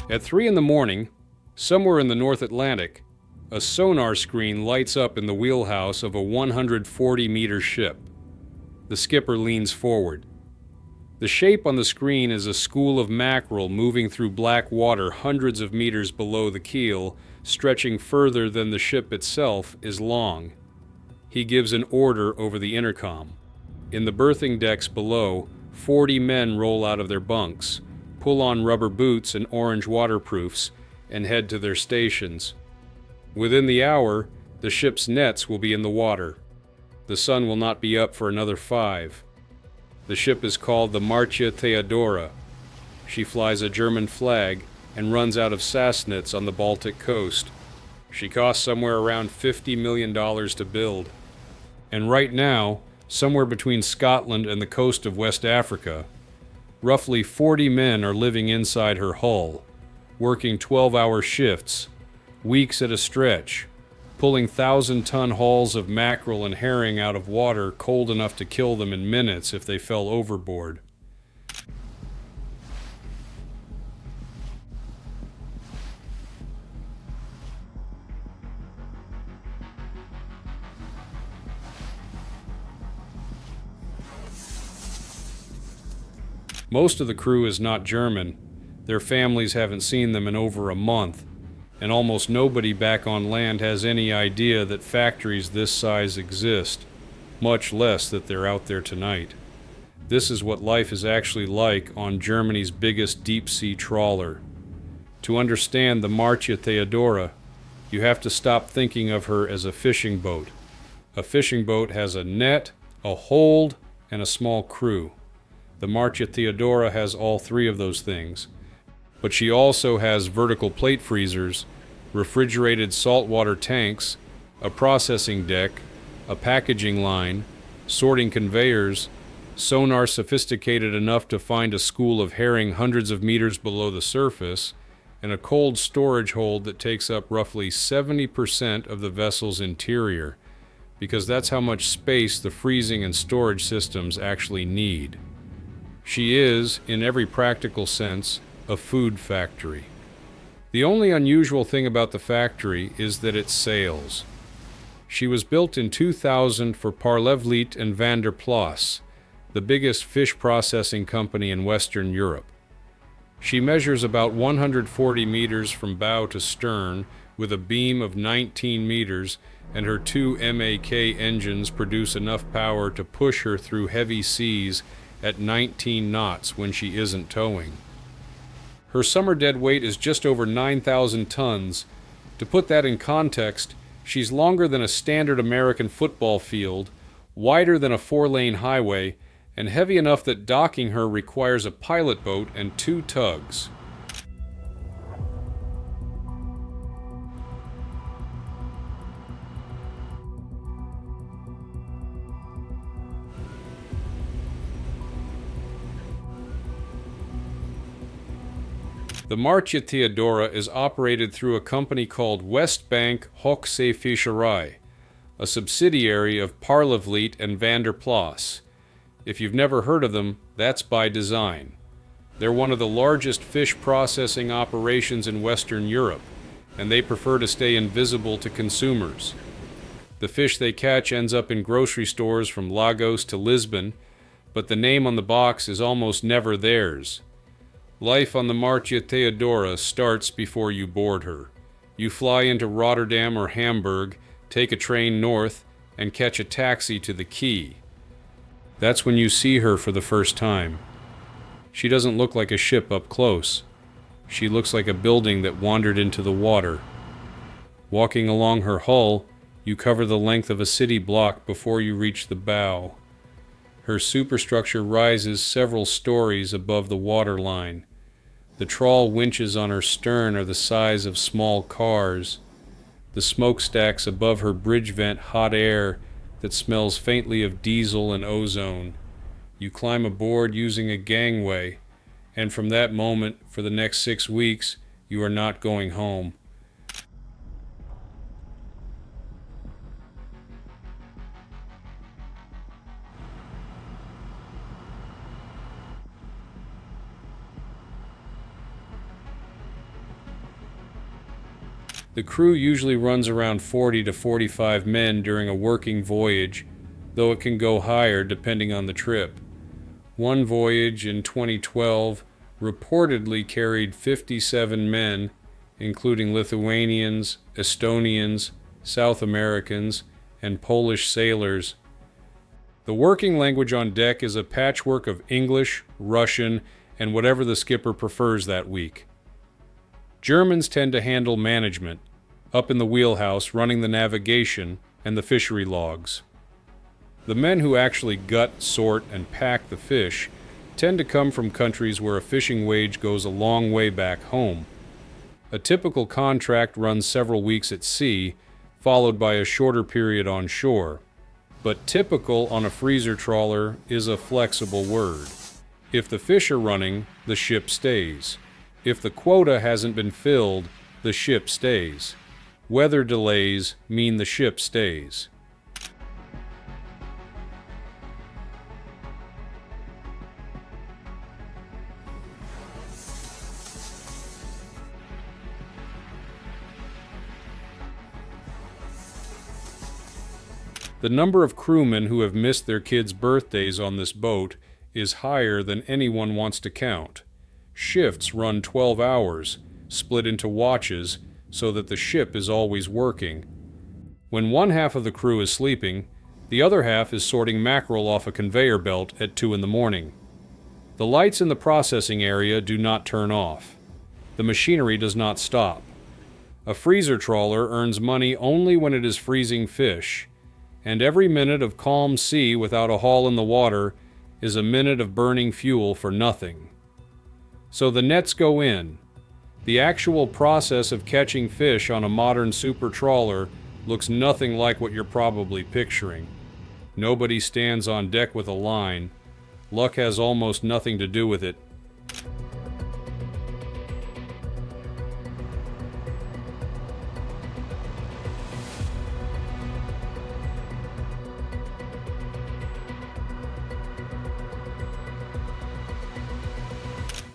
At 3 in the morning, somewhere in the North Atlantic, a sonar screen lights up in the wheelhouse of a 140-meter ship. The skipper leans forward. The shape on the screen is a school of mackerel moving through black water hundreds of meters below the keel, stretching further than the ship itself is long. He gives an order over the intercom. In the berthing decks below, 40 men roll out of their bunks, pull on rubber boots and orange waterproofs, and head to their stations. Within the hour, the ship's nets will be in the water. The sun will not be up for another 5. The ship is called the Marcia Theodora. She flies a German flag and runs out of Sassnitz on the Baltic coast. She costs somewhere around $50 million to build. And right now, somewhere between Scotland and the coast of West Africa, roughly 40 men are living inside her hull, working 12-hour shifts, weeks at a stretch, pulling 1,000-ton hauls of mackerel and herring out of water cold enough to kill them in minutes if they fell overboard. Most of the crew is not German. Their families haven't seen them in over a month, and almost nobody back on land has any idea that factories this size exist, much less that they're out there tonight. This is what life is actually like on Germany's biggest deep-sea trawler. To understand the Marcia Theodora, you have to stop thinking of her as a fishing boat. A fishing boat has a net, a hold, and a small crew. The Marcia Theodora has all 3 of those things. But she also has vertical plate freezers, refrigerated saltwater tanks, a processing deck, a packaging line, sorting conveyors, sonar sophisticated enough to find a school of herring hundreds of meters below the surface, and a cold storage hold that takes up roughly 70% of the vessel's interior, because that's how much space the freezing and storage systems actually need. She is, in every practical sense, a food factory. The only unusual thing about the factory is that it sails. She was built in 2000 for Parlevliet and van der Plas, the biggest fish processing company in Western Europe. She measures about 140 meters from bow to stern with a beam of 19 meters, and her 2 MAK engines produce enough power to push her through heavy seas at 19 knots when she isn't towing. Her summer dead weight is just over 9,000 tons. To put that in context, she's longer than a standard American football field, wider than a 4-lane highway, and heavy enough that docking her requires a pilot boat and 2 tugs. The Marcia Theodora is operated through a company called Westbank Hochseefischerei, a subsidiary of Parlevliet and van der Plas. If you've never heard of them, that's by design. They're one of the largest fish processing operations in Western Europe, and they prefer to stay invisible to consumers. The fish they catch ends up in grocery stores from Lagos to Lisbon, but the name on the box is almost never theirs. Life on the Marcia Theodora starts before you board her. You fly into Rotterdam or Hamburg, take a train north, and catch a taxi to the quay. That's when you see her for the first time. She doesn't look like a ship up close. She looks like a building that wandered into the water. Walking along her hull, you cover the length of a city block before you reach the bow. Her superstructure rises several stories above the waterline. The trawl winches on her stern are the size of small cars. The smokestacks above her bridge vent hot air that smells faintly of diesel and ozone. You climb aboard using a gangway, and from that moment, for the next 6 weeks, you are not going home. The crew usually runs around 40 to 45 men during a working voyage, though it can go higher depending on the trip. One voyage in 2012 reportedly carried 57 men, including Lithuanians, Estonians, South Americans, and Polish sailors. The working language on deck is a patchwork of English, Russian, and whatever the skipper prefers that week. Germans tend to handle management, up in the wheelhouse running the navigation and the fishery logs. The men who actually gut, sort, and pack the fish tend to come from countries where a fishing wage goes a long way back home. A typical contract runs several weeks at sea, followed by a shorter period on shore. But typical on a freezer trawler is a flexible word. If the fish are running, the ship stays. If the quota hasn't been filled, the ship stays. Weather delays mean the ship stays. The number of crewmen who have missed their kids' birthdays on this boat is higher than anyone wants to count. Shifts run 12 hours, split into watches, so that the ship is always working. When one half of the crew is sleeping, the other half is sorting mackerel off a conveyor belt at 2 in the morning. The lights in the processing area do not turn off. The machinery does not stop. A freezer trawler earns money only when it is freezing fish, and every minute of calm sea without a haul in the water is a minute of burning fuel for nothing. So the nets go in. The actual process of catching fish on a modern super trawler looks nothing like what you're probably picturing. Nobody stands on deck with a line. Luck has almost nothing to do with it.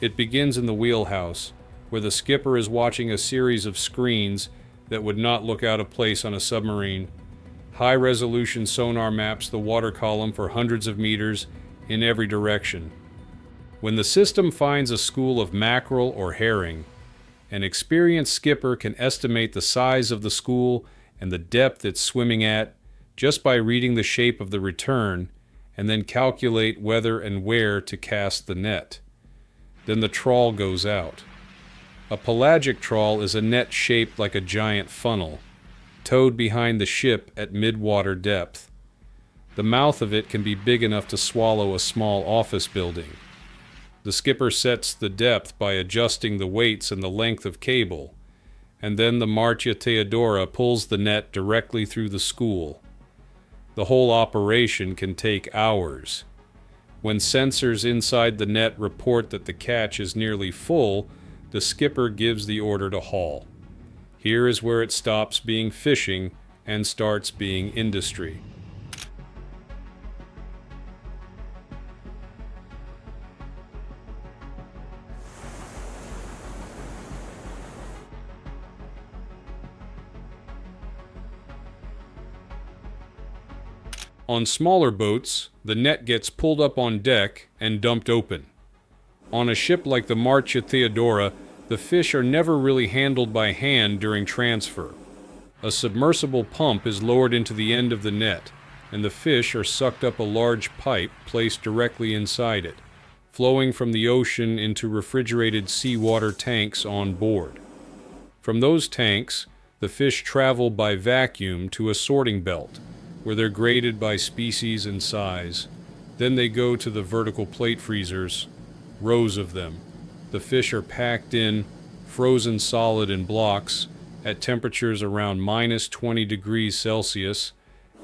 It begins in the wheelhouse, where the skipper is watching a series of screens that would not look out of place on a submarine. High-resolution sonar maps the water column for hundreds of meters in every direction. When the system finds a school of mackerel or herring, an experienced skipper can estimate the size of the school and the depth it's swimming at just by reading the shape of the return, and then calculate whether and where to cast the net. Then the trawl goes out. A pelagic trawl is a net shaped like a giant funnel, towed behind the ship at mid-water depth. The mouth of it can be big enough to swallow a small office building. The skipper sets the depth by adjusting the weights and the length of cable, and then the Marcia Theodora pulls the net directly through the school. The whole operation can take hours. When sensors inside the net report that the catch is nearly full, the skipper gives the order to haul. Here is where it stops being fishing and starts being industry. On smaller boats, the net gets pulled up on deck and dumped open. On a ship like the Marcia Theodora, the fish are never really handled by hand during transfer. A submersible pump is lowered into the end of the net, and the fish are sucked up a large pipe placed directly inside it, flowing from the ocean into refrigerated seawater tanks on board. From those tanks, the fish travel by vacuum to a sorting belt, where they're graded by species and size. Then they go to the vertical plate freezers, rows of them. The fish are packed in, frozen solid in blocks, at temperatures around minus 20 degrees Celsius,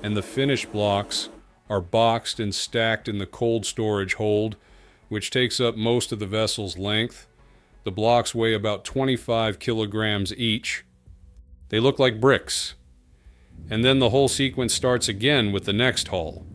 and the finished blocks are boxed and stacked in the cold storage hold, which takes up most of the vessel's length. The blocks weigh about 25 kilograms each. They look like bricks. And then the whole sequence starts again with the next haul.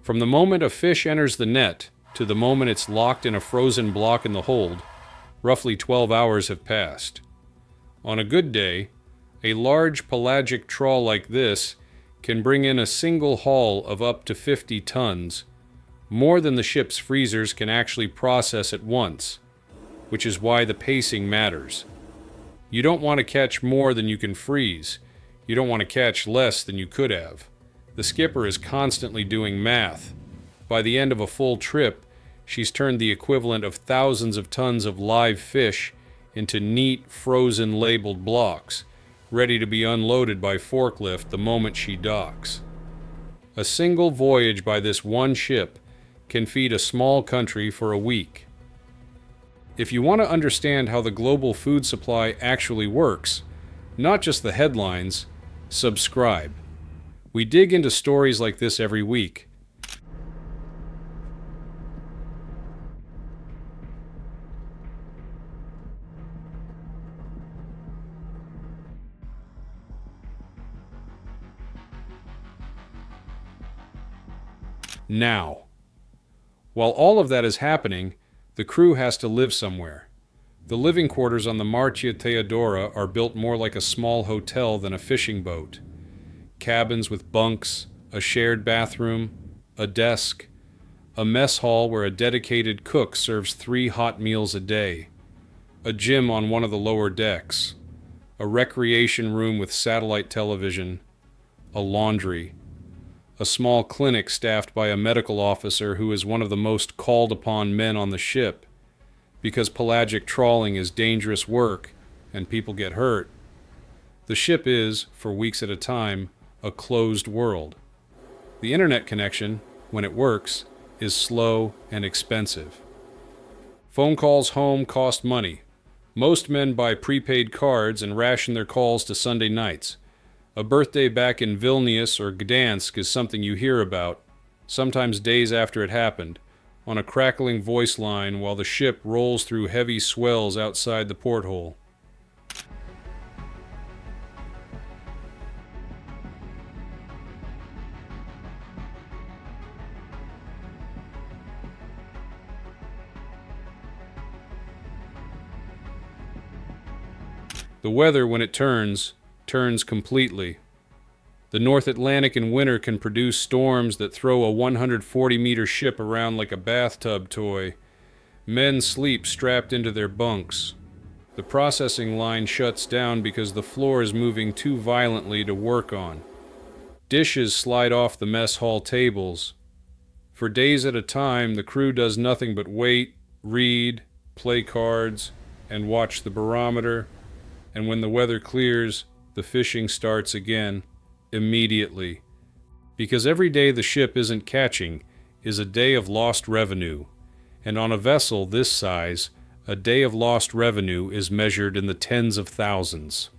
From the moment a fish enters the net to the moment it's locked in a frozen block in the hold, roughly 12 hours have passed. On a good day, a large pelagic trawl like this can bring in a single haul of up to 50 tons, more than the ship's freezers can actually process at once, which is why the pacing matters. You don't want to catch more than you can freeze. You don't want to catch less than you could have. The skipper is constantly doing math. By the end of a full trip, she's turned the equivalent of thousands of tons of live fish into neat, frozen labeled blocks, ready to be unloaded by forklift the moment she docks. A single voyage by this one ship can feed a small country for a week. If you want to understand how the global food supply actually works, not just the headlines, subscribe. We dig into stories like this every week. Now, while all of that is happening, the crew has to live somewhere. The living quarters on the Marcia Theodora are built more like a small hotel than a fishing boat. Cabins with bunks, a shared bathroom, a desk, a mess hall where a dedicated cook serves 3 hot meals a day, a gym on one of the lower decks, a recreation room with satellite television, a laundry, a small clinic staffed by a medical officer who is one of the most called upon men on the ship, because pelagic trawling is dangerous work and people get hurt. The ship is, for weeks at a time, a closed world. The internet connection, when it works, is slow and expensive. Phone calls home cost money. Most men buy prepaid cards and ration their calls to Sunday nights. A birthday back in Vilnius or Gdansk is something you hear about, sometimes days after it happened, on a crackling voice line while the ship rolls through heavy swells outside the porthole. The weather, when it turns completely. The North Atlantic in winter can produce storms that throw a 140-meter ship around like a bathtub toy. Men sleep strapped into their bunks. The processing line shuts down because the floor is moving too violently to work on. Dishes slide off the mess hall tables. For days at a time, the crew does nothing but wait, read, play cards, and watch the barometer. And when the weather clears, the fishing starts again, immediately. Because every day the ship isn't catching is a day of lost revenue. And on a vessel this size, a day of lost revenue is measured in the tens of thousands.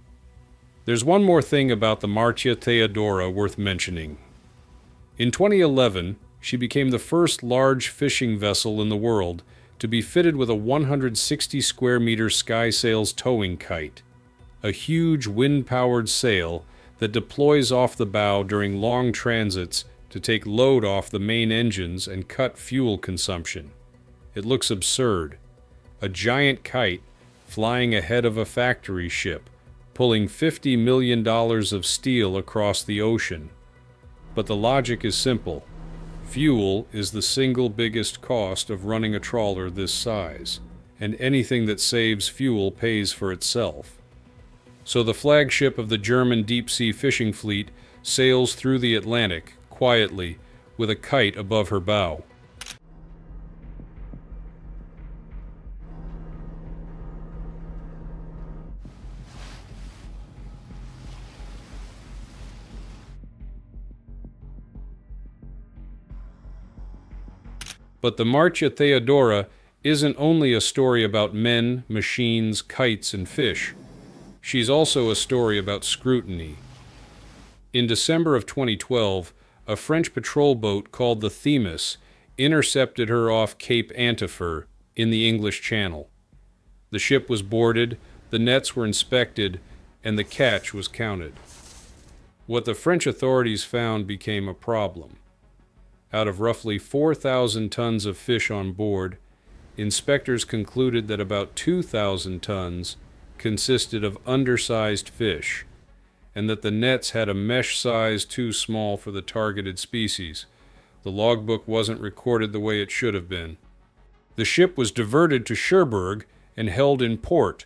There's one more thing about the Marcia Theodora worth mentioning. In 2011, she became the first large fishing vessel in the world to be fitted with a 160 square meter skysails towing kite, a huge wind-powered sail that deploys off the bow during long transits to take load off the main engines and cut fuel consumption. It looks absurd. A giant kite flying ahead of a factory ship, pulling $50 million of steel across the ocean. But the logic is simple. Fuel is the single biggest cost of running a trawler this size, and anything that saves fuel pays for itself. So the flagship of the German deep-sea fishing fleet sails through the Atlantic, quietly, with a kite above her bow. But the Marcia Theodora isn't only a story about men, machines, kites, and fish. She's also a story about scrutiny. In December of 2012, a French patrol boat called the Themis intercepted her off Cape Antifer in the English Channel. The ship was boarded, the nets were inspected, and the catch was counted. What the French authorities found became a problem. Out of roughly 4,000 tons of fish on board, inspectors concluded that about 2,000 tons consisted of undersized fish, and that the nets had a mesh size too small for the targeted species. The logbook wasn't recorded the way it should have been. The ship was diverted to Cherbourg and held in port,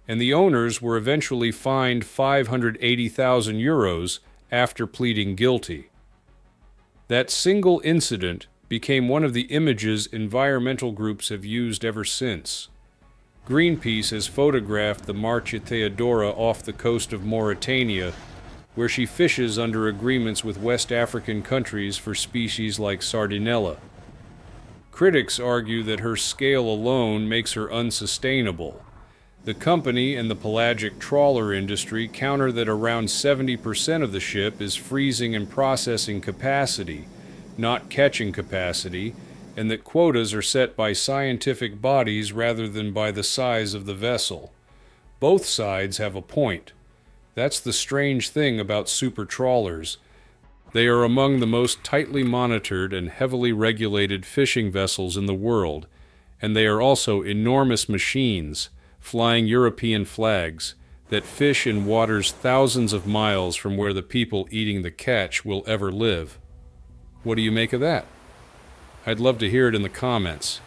and the owners were eventually fined 580,000 euros after pleading guilty. That single incident became one of the images environmental groups have used ever since. Greenpeace has photographed the Marcia Theodora off the coast of Mauritania, where she fishes under agreements with West African countries for species like Sardinella. Critics argue that her scale alone makes her unsustainable. The company and the pelagic trawler industry counter that around 70% of the ship is freezing and processing capacity, not catching capacity, and that quotas are set by scientific bodies rather than by the size of the vessel. Both sides have a point. That's the strange thing about super trawlers. They are among the most tightly monitored and heavily regulated fishing vessels in the world, and they are also enormous machines, flying European flags, that fish in waters thousands of miles from where the people eating the catch will ever live. What do you make of that? I'd love to hear it in the comments.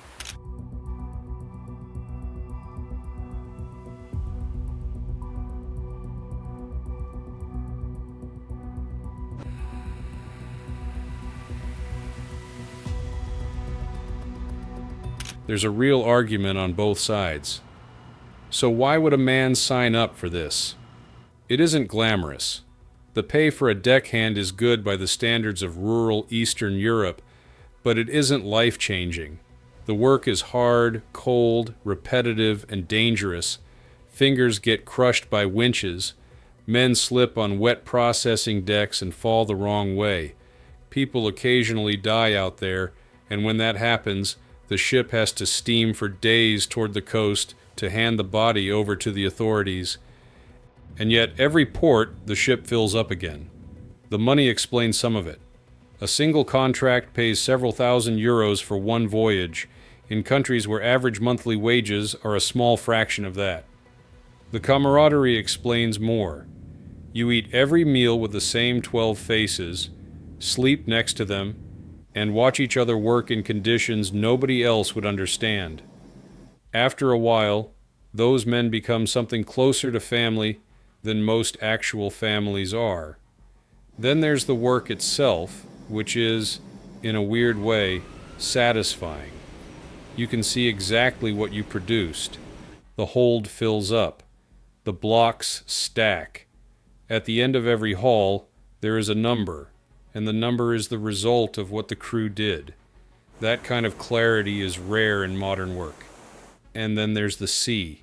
There's a real argument on both sides. So why would a man sign up for this? It isn't glamorous. The pay for a deckhand is good by the standards of rural Eastern Europe, but it isn't life-changing. The work is hard, cold, repetitive, and dangerous. Fingers get crushed by winches. Men slip on wet processing decks and fall the wrong way. People occasionally die out there, and when that happens, the ship has to steam for days toward the coast to hand the body over to the authorities. And yet, every port, the ship fills up again. The money explains some of it. A single contract pays several thousand euros for one voyage, in countries where average monthly wages are a small fraction of that. The camaraderie explains more. You eat every meal with the same 12 faces, sleep next to them, and watch each other work in conditions nobody else would understand. After a while, those men become something closer to family than most actual families are. Then there's the work itself, which is, in a weird way, satisfying. You can see exactly what you produced. The hold fills up. The blocks stack. At the end of every haul, there is a number, and the number is the result of what the crew did. That kind of clarity is rare in modern work. And then there's the sea.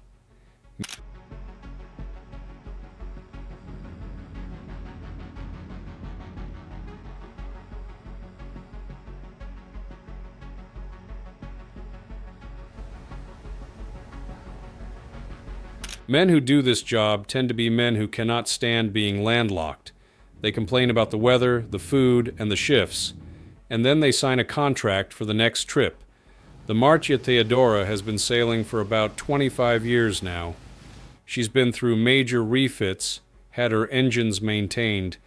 Men who do this job tend to be men who cannot stand being landlocked. They complain about the weather, the food, and the shifts, and then they sign a contract for the next trip. The Marcia Theodora has been sailing for about 25 years now. She's been through major refits, had her engines maintained,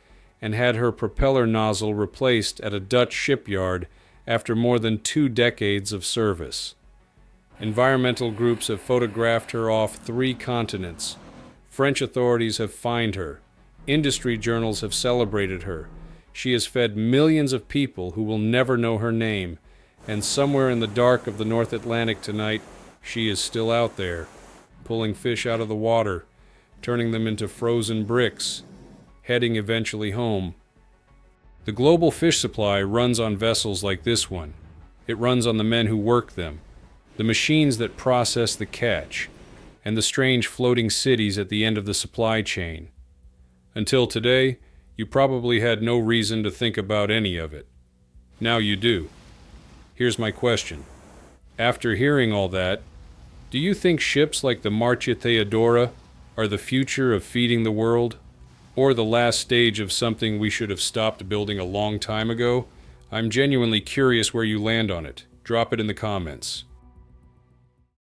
and had her propeller nozzle replaced at a Dutch shipyard after more than 2 decades of service. Environmental groups have photographed her off 3 continents. French authorities have fined her. Industry journals have celebrated her. She has fed millions of people who will never know her name, and somewhere in the dark of the North Atlantic tonight, she is still out there, pulling fish out of the water, turning them into frozen bricks, heading eventually home. The global fish supply runs on vessels like this one. It runs on the men who work them, the machines that process the catch, and the strange floating cities at the end of the supply chain. Until today, you probably had no reason to think about any of it. Now you do. Here's my question. After hearing all that, do you think ships like the Marcia Theodora are the future of feeding the world? Or the last stage of something we should have stopped building a long time ago? I'm genuinely curious where you land on it. Drop it in the comments.